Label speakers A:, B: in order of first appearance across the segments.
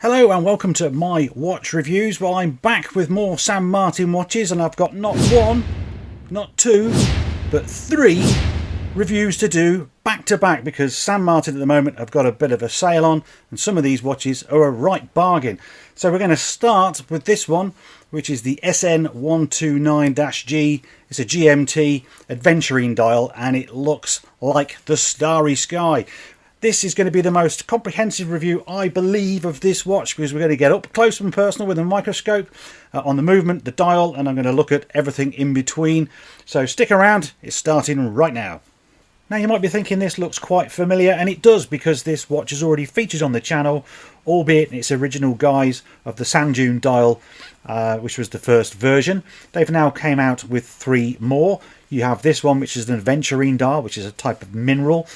A: Hello and welcome to my watch reviews. Well, I'm back with more Sam Martin watches, and I've got not one, not two, but three reviews to do back to back because Sam Martin at the moment have got a bit of a sale on and some of these watches are a right bargain. So we're going to start with this one, which is the SN129-G. It's a GMT Aventurine dial and it looks like the starry sky. This is going to be the most comprehensive review, I believe, of this watch because we're going to get up close and personal with a microscope on the movement, the dial, and I'm going to look at everything in between. So stick around, it's starting right now. Now you might be thinking this looks quite familiar, and it does because this watch is already featured on the channel, albeit in its original guise of the Sand Dune dial, which was the first version. They've now came out with three more. You have this one, which is an Aventurine dial, which is a type of mineral,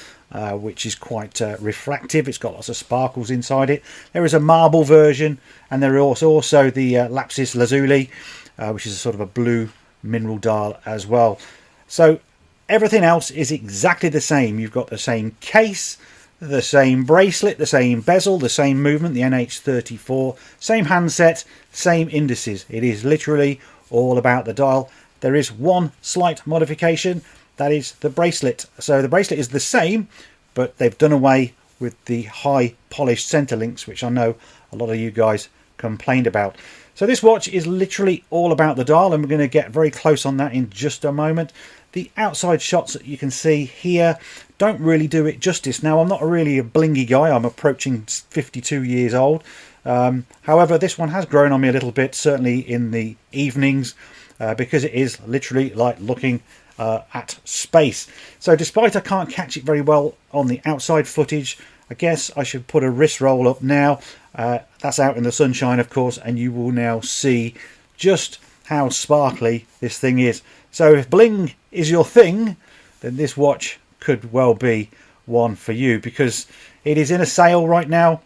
A: which is quite refractive. It's got lots of sparkles inside it. There is a marble version, and there is also the lapis lazuli, which is a sort of a blue mineral dial as well. So everything else is exactly the same. You've got the same case, the same bracelet, the same bezel, the same movement, the NH34, same handset, same indices. It is literally all about the dial. There is one slight modification, that is the bracelet. So the bracelet is the same, but they've done away with the high polished center links, which I know a lot of you guys complained about. So this watch is literally all about the dial, and we're going to get very close on that in just a moment. The outside shots that you can see here don't really do it justice. Now, I'm not really a blingy guy. I'm approaching 52 years old. However, this one has grown on me a little bit, certainly in the evenings, because it is literally like looking at space. So despite I can't catch it very well on the outside footage, I guess I should put a wrist roll up now. That's out in the sunshine, of course, and you will now see just how sparkly this thing is. So if bling is your thing, then this watch could well be one for you, because it is in a sale right now,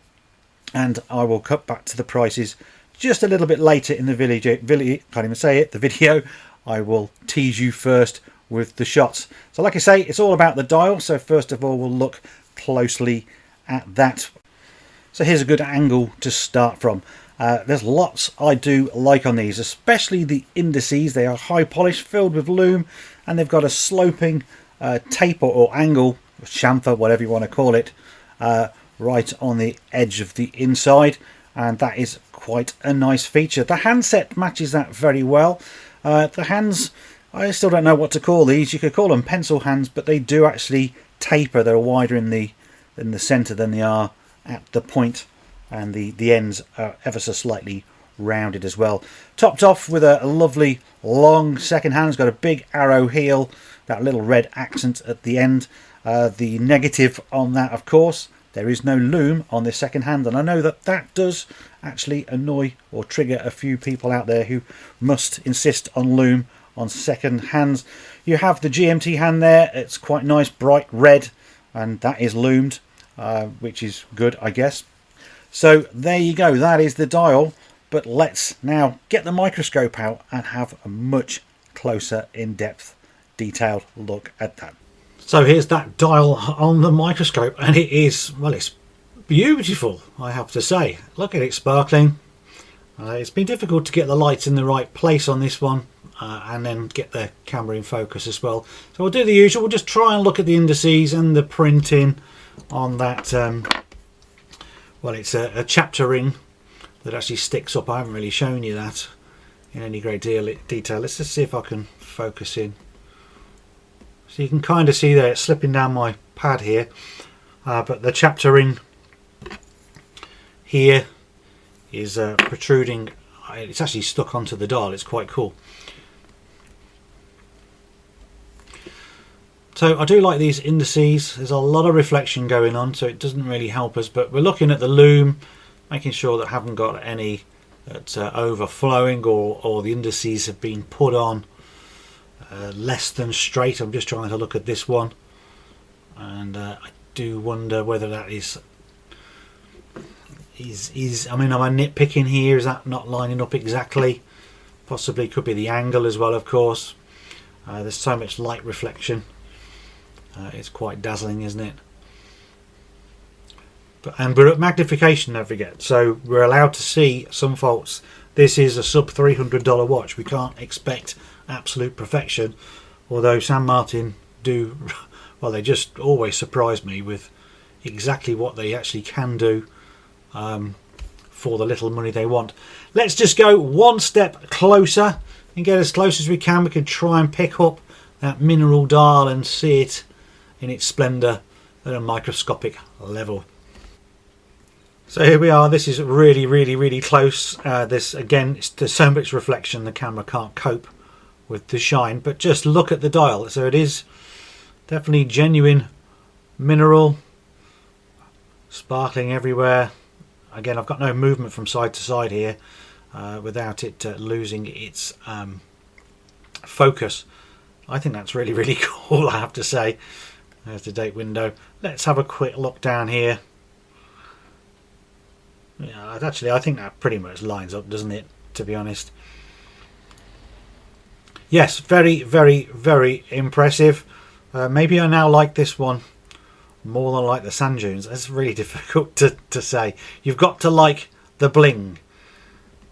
A: and I will cut back to the prices just a little bit later in the video. Can't even say it, the video. I will tease you first with the shots. So like I say, it's all about the dial. So first of all, we'll look closely at that. So here's a good angle to start from. There's lots I do like on these, especially the indices. They are high polished, filled with lume, and they've got a sloping taper or angle, chamfer, whatever you want to call it, right on the edge of the inside, and that is quite a nice feature. The handset matches that very well. The hands, I still don't know what to call these. You could call them pencil hands, but they do actually taper. They're wider in the center than they are at the point, and the ends are ever so slightly rounded as well. Topped off with a lovely long second hand. It's got a big arrow heel, that little red accent at the end. The negative on that, of course, there is no lume on this second hand, and I know that that does actually annoy or trigger a few people out there who must insist on lume on second hands. You have the GMT hand there. It's quite nice, bright red, and that is lumed, which is good, I guess. So there you go, that is the dial, but let's now get the microscope out and have a much closer, in-depth, detailed look at that. So here's that dial on the microscope, and it is, well, it's beautiful, I have to say. Look at it sparkling. It's been difficult to get the lights in the right place on this one, and then get the camera in focus as well. So we'll do the usual. We'll just try and look at the indices and the printing on that. Well, it's a chapter ring that actually sticks up. I haven't really shown you that in any great deal of detail. Let's just see if I can focus in. So you can kind of see there, it's slipping down my pad here, but the chapter ring here is protruding. It's actually stuck onto the dial. It's quite cool. So I do like these indices. There's a lot of reflection going on, so it doesn't really help us, but we're looking at the lume, making sure that I haven't got any that's overflowing, or the indices have been put on less than straight. I'm just trying to look at this one, and I do wonder whether that is I mean, am I nitpicking here? Is that not lining up exactly? Possibly could be the angle as well, of course. There's so much light reflection. It's quite dazzling, isn't it? And we're at magnification, don't forget, so we're allowed to see some faults. This is a sub $300 watch. We can't expect absolute perfection, although San Martin do, well, they just always surprise me with exactly what they actually can do for the little money they want. Let's just go one step closer and get as close as we can. We can try and pick up that mineral dial and see it in its splendour at a microscopic level. So here we are. This is really, really, really close. This again, there's so much reflection the camera can't cope with the shine, but just look at the dial. So it is definitely genuine mineral, sparkling everywhere. Again, I've got no movement from side to side here without it losing its focus. I think that's really, really cool, I have to say. There's the date window. Let's have a quick look down here. Yeah, actually, I think that pretty much lines up, doesn't it, to be honest? Yes, very, very, very impressive. Maybe I now like this one more than I like the sand dunes. That's really difficult to say. You've got to like the bling.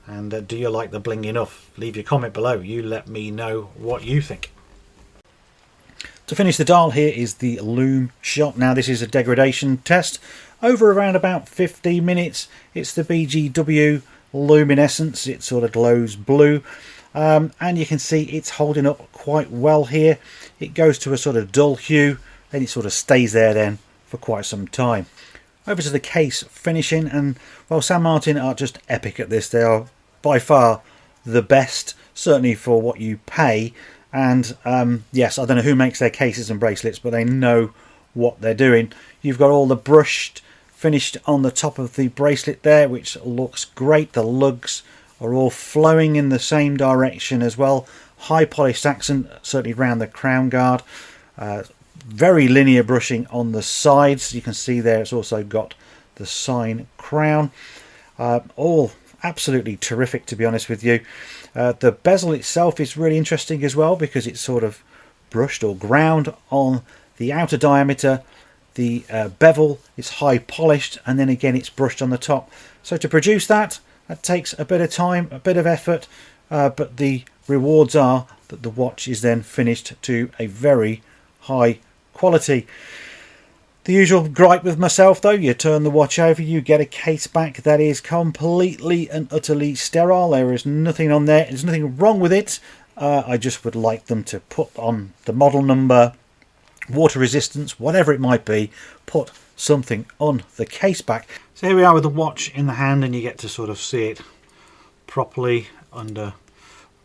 A: And do you like the bling enough? Leave your comment below. You let me know what you think. To finish the dial, here is the lume shot. Now this is a degradation test. Over around about 15 minutes. It's the BGW luminescence. It sort of glows blue. And you can see it's holding up quite well here. It goes to a sort of dull hue. Then it sort of stays there then for quite some time. Over to the case finishing. And well, San Martin are just epic at this. They are by far the best, certainly for what you pay. And yes, I don't know who makes their cases and bracelets, but they know what they're doing. You've got all the brushed finished on the top of the bracelet there, which looks great. The lugs are all flowing in the same direction as well. High polished accent, certainly around the crown guard. Very linear brushing on the sides. You can see there it's also got the sign crown. All absolutely terrific, to be honest with you. The bezel itself is really interesting as well, because it's sort of brushed or ground on the outer diameter. The bevel is high polished, and then again it's brushed on the top. So to produce that takes a bit of time, a bit of effort, but the rewards are that the watch is then finished to a very high quality. The usual gripe with myself though, you turn the watch over, you get a case back that is completely and utterly sterile. There is nothing on there, there's nothing wrong with it. I just would like them to put on the model number, water resistance, whatever it might be, put something on the case back. So here we are with the watch in the hand, and you get to sort of see it properly under,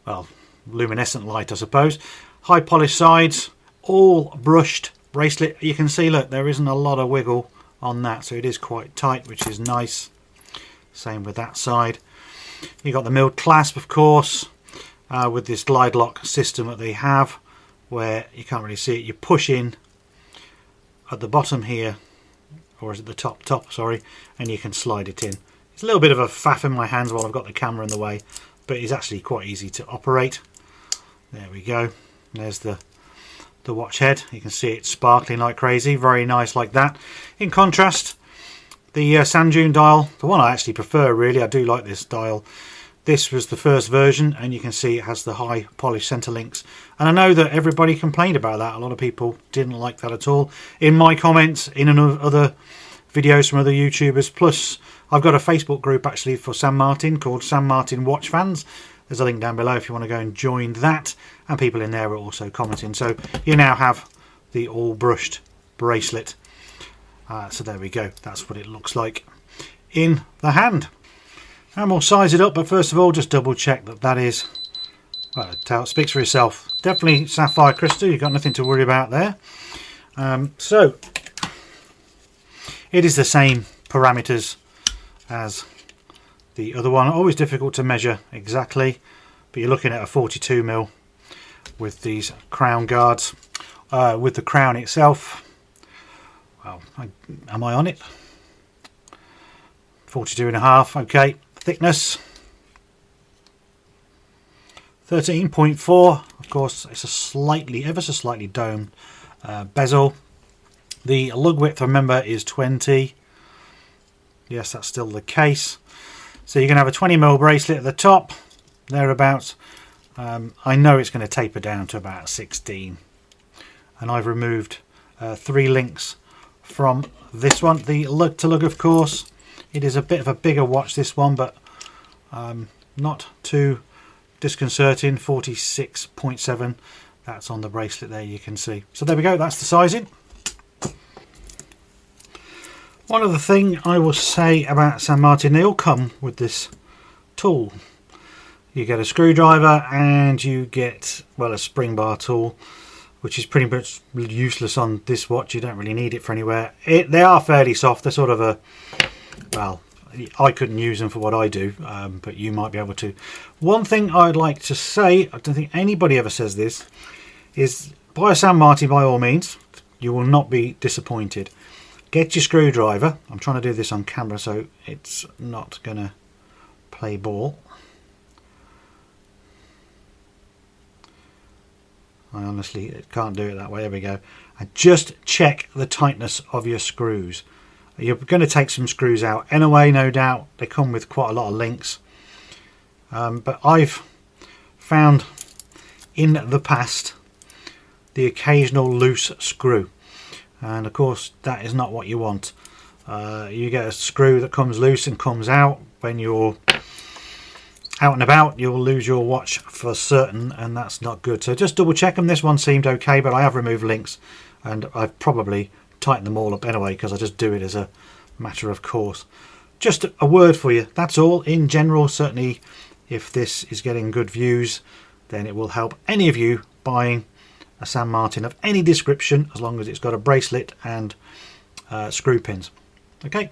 A: well, luminescent light, I suppose. High polished sides, all brushed bracelet. You can see, look, there isn't a lot of wiggle on that, so it is quite tight, which is nice. Same with that side. You got the milled clasp, of course, with this glide lock system that they have, where you can't really see it. You push in at the bottom here, or is it the top, sorry, and you can slide it in. It's a little bit of a faff in my hands while I've got the camera in the way, but it's actually quite easy to operate. There we go. There's the watch head. You can see it sparkling like crazy. Very nice like that. In contrast, the sand dune dial, the one I actually prefer really, I do like this dial. This was the first version, and you can see it has the high polished center links. And I know that everybody complained about that. A lot of people didn't like that at all. In my comments, in other videos from other YouTubers, plus I've got a Facebook group actually for San Martin called San Martin Watch Fans. There's a link down below if you want to go and join that. And people in there are also commenting. So you now have the all brushed bracelet. So there we go. That's what it looks like in the hand. And we'll size it up, but first of all, just double check that that is, well, it speaks for itself. Definitely sapphire crystal, you've got nothing to worry about there. So, it is the same parameters as the other one. Always difficult to measure exactly, but you're looking at a 42mm with these crown guards. With the crown itself, well, am I on it? 42.5, okay. Thickness 13.4. Of course, it's a slightly, ever so slightly domed bezel. The lug width, remember, is 20. Yes, that's still the case. So you're going to have a 20mm bracelet at the top, thereabouts. I know it's going to taper down to about 16. And I've removed 3 links from this one. The lug to lug, of course, it is a bit of a bigger watch, this one, but not too disconcerting. 46.7, that's on the bracelet there, you can see. So there we go, that's the sizing. One other thing I will say about San Martin, they all come with this tool. You get a screwdriver and you get, well, a spring bar tool, which is pretty much useless on this watch. You don't really need it for anywhere. They are fairly soft. They're sort of a, well, I couldn't use them for what I do, but you might be able to. One thing I'd like to say, I don't think anybody ever says this, is buy a San Martin by all means. You will not be disappointed. Get your screwdriver. I'm trying to do this on camera so it's not going to play ball. I honestly can't do it that way. There we go. And just check the tightness of your screws. You're going to take some screws out anyway, no doubt. They come with quite a lot of links. But I've found in the past the occasional loose screw. And of course that is not what you want. You get a screw that comes loose and comes out. When you're out and about, you'll lose your watch for certain, and that's not good. So just double check them. This one seemed okay, but I have removed links and I've probably tightened them all up anyway, because I just do it as a matter of course. Just a word for you, that's all. In general, certainly if this is getting good views, then it will help any of you buying a San Martin of any description, as long as it's got a bracelet and screw pins. Okay.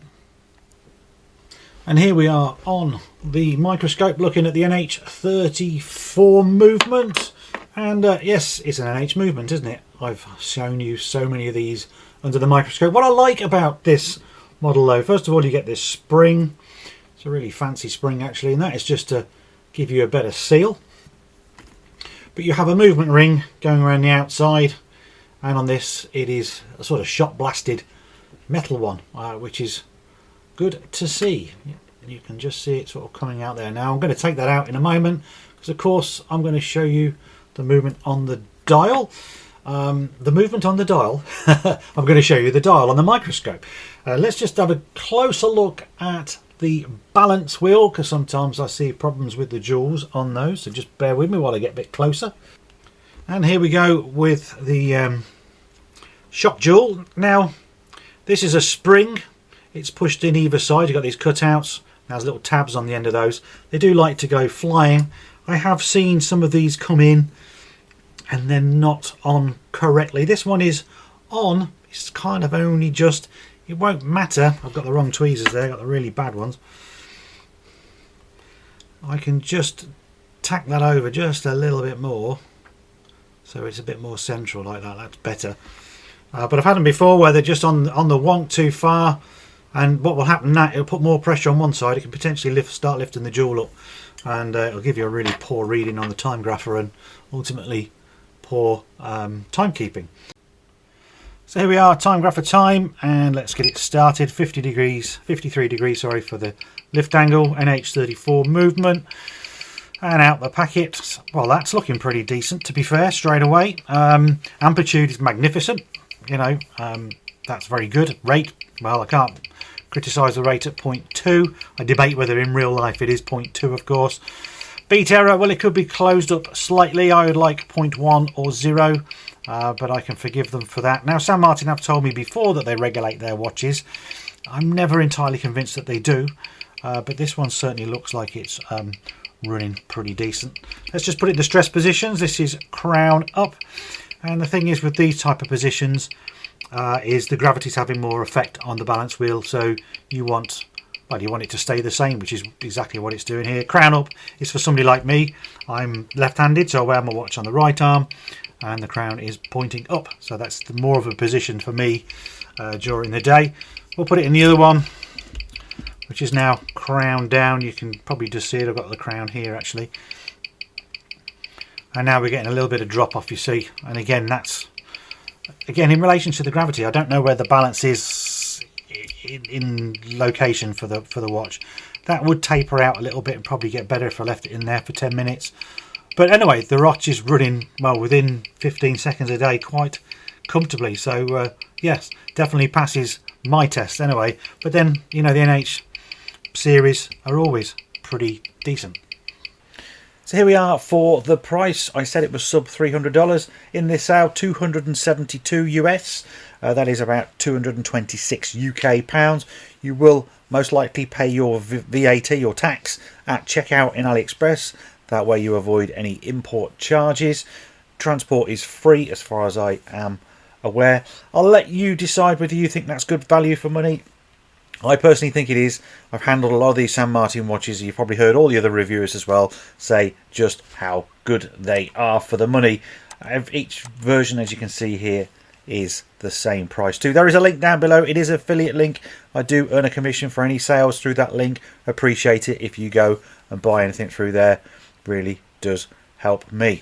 A: And here we are on the microscope looking at the NH34 movement. And yes, it's an NH movement, isn't it? I've shown you so many of these under the microscope. What I like about this model though, first of all, you get this spring. It's a really fancy spring actually, and that is just to give you a better seal. But you have a movement ring going around the outside, and on this it is a sort of shot blasted metal one, which is good to see. You can just see it sort of coming out there now. I'm going to take that out in a moment, because of course I'm going to show you the movement on the dial. I'm going to show you the dial on the microscope. Let's just have a closer look at the balance wheel, because sometimes I see problems with the jewels on those, so just bear with me while I get a bit closer. And here we go with the shock jewel. Now this is a spring, it's pushed in either side. You've got these cutouts, there's little tabs on the end of those. They do like to go flying. I have seen some of these come in and then not on correctly. This one is on, it's kind of only just, it won't matter. I've got the wrong tweezers there, I've got the really bad ones. I can just tack that over just a little bit more, so it's a bit more central like that. That's better. But I've had them before where they're just on the wonk too far, and what will happen now, it'll put more pressure on one side. It can potentially start lifting the jewel up, and it'll give you a really poor reading on the time grapher, and ultimately poor timekeeping. So here we are, time grapher time, and let's get it started. 53 degrees, sorry, for the lift angle, NH34 movement, and out the packet. Well, that's looking pretty decent, to be fair, straight away. Amplitude is magnificent, you know, that's very good. Rate, well, I can't criticise the rate at 0.2. I debate whether in real life it is 0.2, of course. Beat error, well, it could be closed up slightly. I would like 0.1 or 0. But I can forgive them for that. Now, San Martin have told me before that they regulate their watches. I'm never entirely convinced that they do, but this one certainly looks like it's running pretty decent. Let's just put it in the stress positions. This is crown up, and the thing is with these type of positions is the gravity's having more effect on the balance wheel, so you want, well, you want it to stay the same, which is exactly what it's doing here. Crown up is for somebody like me. I'm left-handed, so I wear my watch on the right arm, and the crown is pointing up, so that's more of a position for me during the day. We'll put it in the other one, which is now crown down. You can probably just see it. I've got the crown here actually, and now we're getting a little bit of drop off, you see. And again, that's again in relation to the gravity. I don't know where the balance is in location for the watch. That would taper out a little bit and probably get better if I left it in there for 10 minutes. But anyway, the watch is running, well, within 15 seconds a day quite comfortably. So yes, definitely passes my test anyway. But then, you know, the NH series are always pretty decent. So here we are for the price. I said it was sub $300 in this sale, 272 US. That is about 226 UK pounds. You will most likely pay your VAT or tax at checkout in AliExpress. That way you avoid any import charges. Transport is free as far as I am aware. I'll let you decide whether you think that's good value for money. I personally think it is. I've handled a lot of these San Martin watches. You've probably heard all the other reviewers as well say just how good they are for the money. Each version, as you can see here, is the same price too. There is a link down below. It is an affiliate link. I do earn a commission for any sales through that link. Appreciate it if you go and buy anything through there. Really does help me.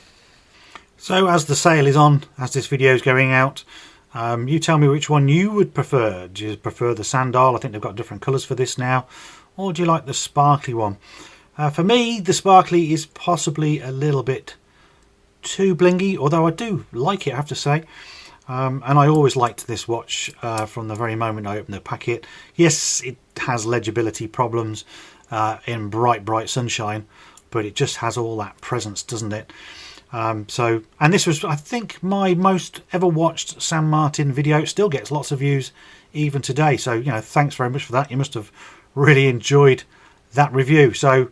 A: So as the sale is on, as this video is going out, you tell me which one you would prefer. Do you prefer the sandal? I think they've got different colours for this now. Or do you like the sparkly one? For me, the sparkly is possibly a little bit too blingy, although I do like it, I have to say. And I always liked this watch from the very moment I opened the packet. Yes, it has legibility problems in bright sunshine, but it just has all that presence, doesn't it? And this was, I think, my most ever watched San Martin video. It still gets lots of views even today. So, you know, thanks very much for that. You must have really enjoyed that review. So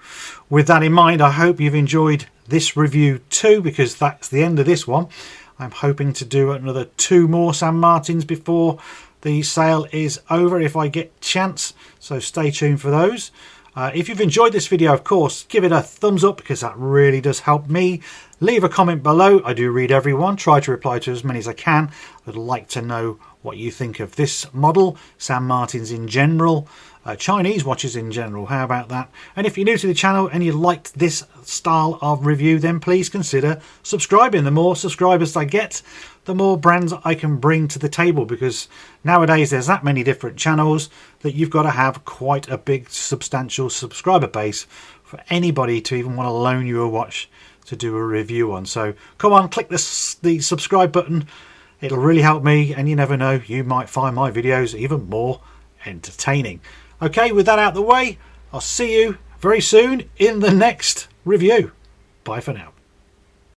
A: with that in mind, I hope you've enjoyed this review too, because that's the end of this one. I'm hoping to do another 2 more San Martins before the sale is over if I get chance. So stay tuned for those. If you've enjoyed this video, of course, give it a thumbs up because that really does help me. Leave a comment below. I do read everyone. Try to reply to as many as I can. I'd like to know what you think of this model, San Martins in general, Chinese watches in general. How about that? And if you're new to the channel and you liked this style of review, then please consider subscribing. The more subscribers I get, the more brands I can bring to the table, because nowadays there's that many different channels that you've got to have quite a big substantial subscriber base for anybody to even want to loan you a watch to do a review on. So come on, click the subscribe button. It'll really help me, and you never know, you might find my videos even more entertaining. Okay, with that out the way, I'll see you very soon in the next review. Bye for now.